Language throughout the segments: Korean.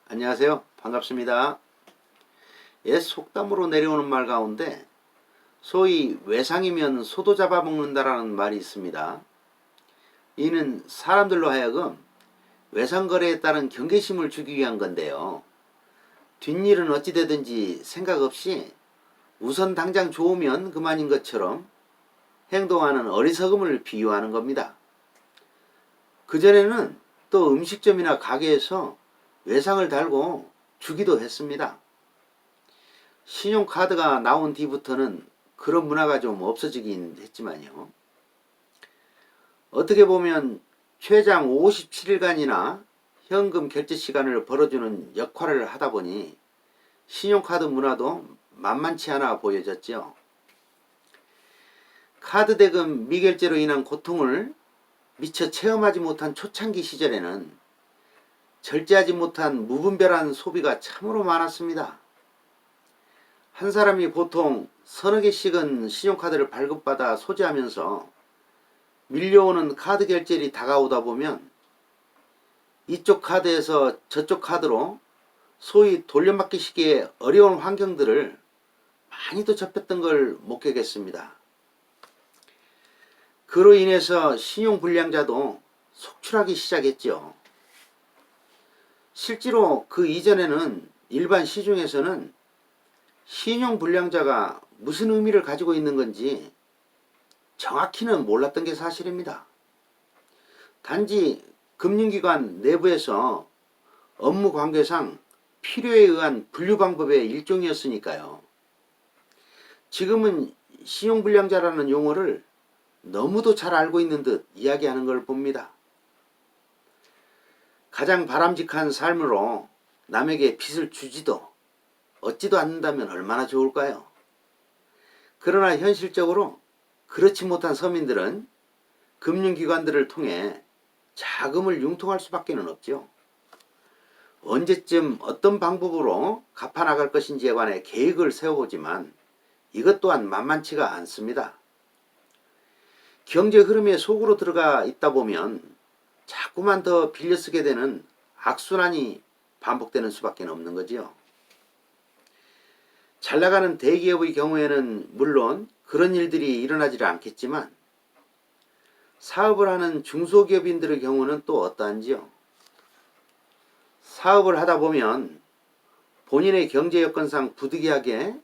안녕하세요. 반갑습니다. 옛 속담으로 내려오는 말 가운데 소위 외상이면 소도 잡아먹는다라는 말이 있습니다. 이는 사람들로 하여금 외상거래에 따른 경계심을 주기 위한 건데요. 뒷일은 어찌되든지 생각 없이 우선 당장 좋으면 그만인 것처럼 행동하는 어리석음을 비유하는 겁니다. 그전에는 또 음식점이나 가게에서 외상을 달고 주기도 했습니다. 신용카드가 나온 뒤부터는 그런 문화가 좀 없어지긴 했지만요. 어떻게 보면 최장 57일간이나 현금 결제 시간을 벌어주는 역할을 하다 보니 신용카드 문화도 만만치 않아 보여졌죠. 카드 대금 미결제로 인한 고통을 미처 체험하지 못한 초창기 시절에는 절제하지 못한 무분별한 소비가 참으로 많았습니다. 한 사람이 보통 서너 개씩은 신용카드를 발급받아 소지하면서 밀려오는 카드 결제일이 다가오다 보면 이쪽 카드에서 저쪽 카드로 소위 돌려막기 시기에 어려운 환경들을 많이도 접했던 걸 목격했습니다. 그로 인해서 신용불량자도 속출하기 시작했죠. 실제로 그 이전에는 일반 시중에서는 신용불량자가 무슨 의미를 가지고 있는 건지 정확히는 몰랐던 게 사실입니다. 단지 금융기관 내부에서 업무 관계상 필요에 의한 분류 방법의 일종이었으니까요. 지금은 신용불량자라는 용어를 너무도 잘 알고 있는 듯 이야기하는 걸 봅니다. 가장 바람직한 삶으로 남에게 빚을 주지도 얻지도 않는다면 얼마나 좋을까요? 그러나 현실적으로 그렇지 못한 서민들은 금융기관들을 통해 자금을 융통할 수밖에 없죠. 언제쯤 어떤 방법으로 갚아나갈 것인지에 관해 계획을 세워보지만 이것 또한 만만치가 않습니다. 경제 흐름에 속으로 들어가 있다 보면 자꾸만 더 빌려 쓰게 되는 악순환이 반복되는 수밖에 없는 거지요. 잘 나가는 대기업의 경우에는 물론 그런 일들이 일어나지 않겠지만 사업을 하는 중소기업인들의 경우는 또 어떠한지요. 사업을 하다 보면 본인의 경제 여건상 부득이하게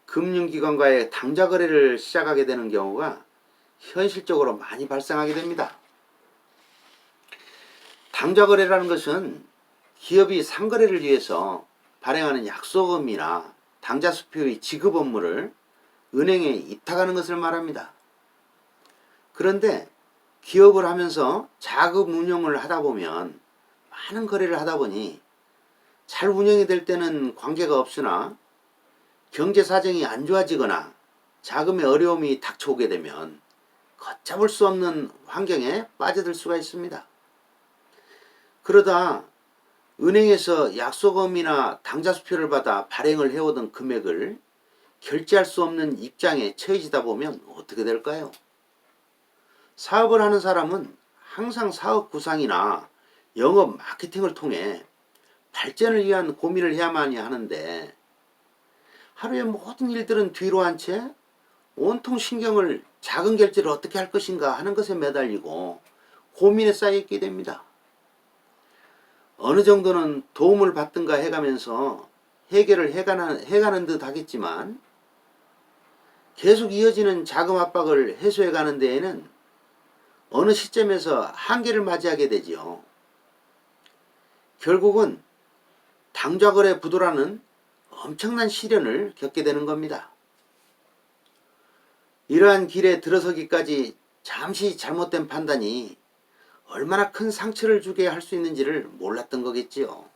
금융기관과의 당좌 거래를 시작하게 되는 경우가 현실적으로 많이 발생하게 됩니다. 당좌 거래라는 것은 기업이 상거래를 위해서 발행하는 약속금이나 당좌수표의 지급 업무를 은행에 입탁하는 것을 말합니다. 그런데 기업을 하면서 자금 운용을 하다 보면 많은 거래를 하다 보니 잘 운영이 될 때는 관계가 없으나 경제 사정이 안 좋아지거나 자금의 어려움이 닥쳐오게 되면 걷잡을 수 없는 환경에 빠져들 수가 있습니다. 그러다 은행에서 약속금이나 당좌수표를 받아 발행을 해오던 금액을 결제할 수 없는 입장에 처해지다 보면 어떻게 될까요? 사업을 하는 사람은 항상 사업 구상이나 영업 마케팅을 통해 발전을 위한 고민을 해야만 하는데 하루의 모든 일들은 뒤로 한 채 온통 신경을 작은 결제를 어떻게 할 것인가 하는 것에 매달리고 고민에 쌓여있게 됩니다. 어느 정도는 도움을 받든가 해가면서 해결을 해가는 듯 하겠지만 계속 이어지는 자금 압박을 해소해가는 데에는 어느 시점에서 한계를 맞이하게 되지요. 결국은 당좌거래 부도라는 엄청난 시련을 겪게 되는 겁니다. 이러한 길에 들어서기까지 잠시 잘못된 판단이 얼마나 큰 상처를 주게 할 수 있는지를 몰랐던 거겠지요.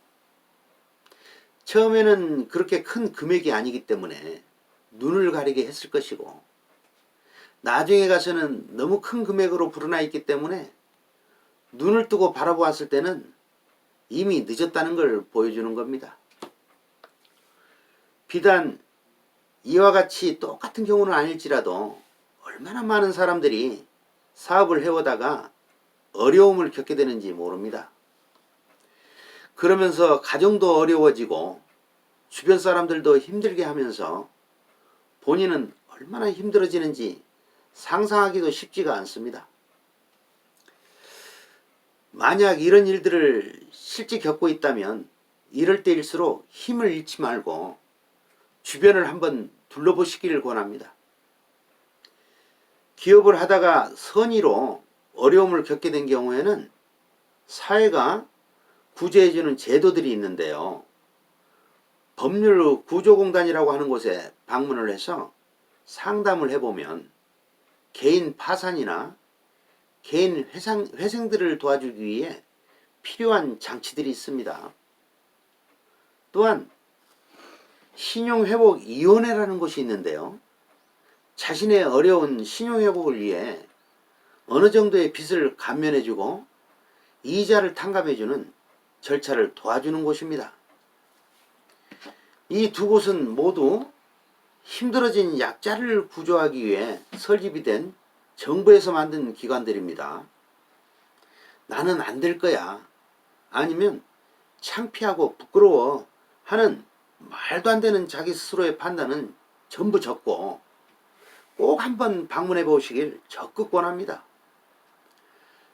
처음에는 그렇게 큰 금액이 아니기 때문에 눈을 가리게 했을 것이고 나중에 가서는 너무 큰 금액으로 불어나 있기 때문에 눈을 뜨고 바라보았을 때는 이미 늦었다는 걸 보여주는 겁니다. 비단 이와 같이 똑같은 경우는 아닐지라도 얼마나 많은 사람들이 사업을 해오다가 어려움을 겪게 되는지 모릅니다. 그러면서 가정도 어려워지고 주변 사람들도 힘들게 하면서 본인은 얼마나 힘들어지는지 상상하기도 쉽지가 않습니다. 만약 이런 일들을 실제 겪고 있다면 이럴 때일수록 힘을 잃지 말고 주변을 한번 둘러보시기를 권합니다. 기업을 하다가 선의로 어려움을 겪게 된 경우에는 사회가 구제해주는 제도들이 있는데요. 법률구조공단이라고 하는 곳에 방문을 해서 상담을 해보면 개인 파산이나 개인 회생들을 도와주기 위해 필요한 장치들이 있습니다. 또한 신용회복위원회라는 곳이 있는데요. 자신의 어려운 신용회복을 위해 어느 정도의 빚을 감면해주고 이자를 탕감해주는 절차를 도와주는 곳입니다. 이 두 곳은 모두 힘들어진 약자를 구조하기 위해 설립이 된 정부에서 만든 기관들입니다. 나는 안 될 거야, 아니면 창피하고 부끄러워 하는 말도 안 되는 자기 스스로의 판단은 전부 적고 꼭 한번 방문해 보시길 적극 권합니다.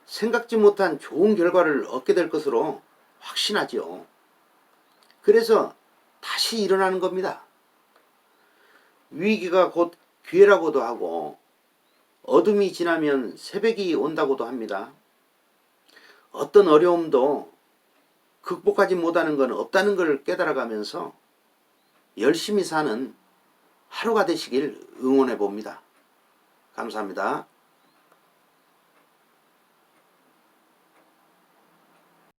생각지 못한 좋은 결과를 얻게 될 것으로 확신하죠. 그래서 다시 일어나는 겁니다. 위기가 곧 기회라고도 하고 어둠이 지나면 새벽이 온다고도 합니다. 어떤 어려움도 극복하지 못하는 건 없다는 걸 깨달아가면서 열심히 사는 하루가 되시길 응원해 봅니다. 감사합니다.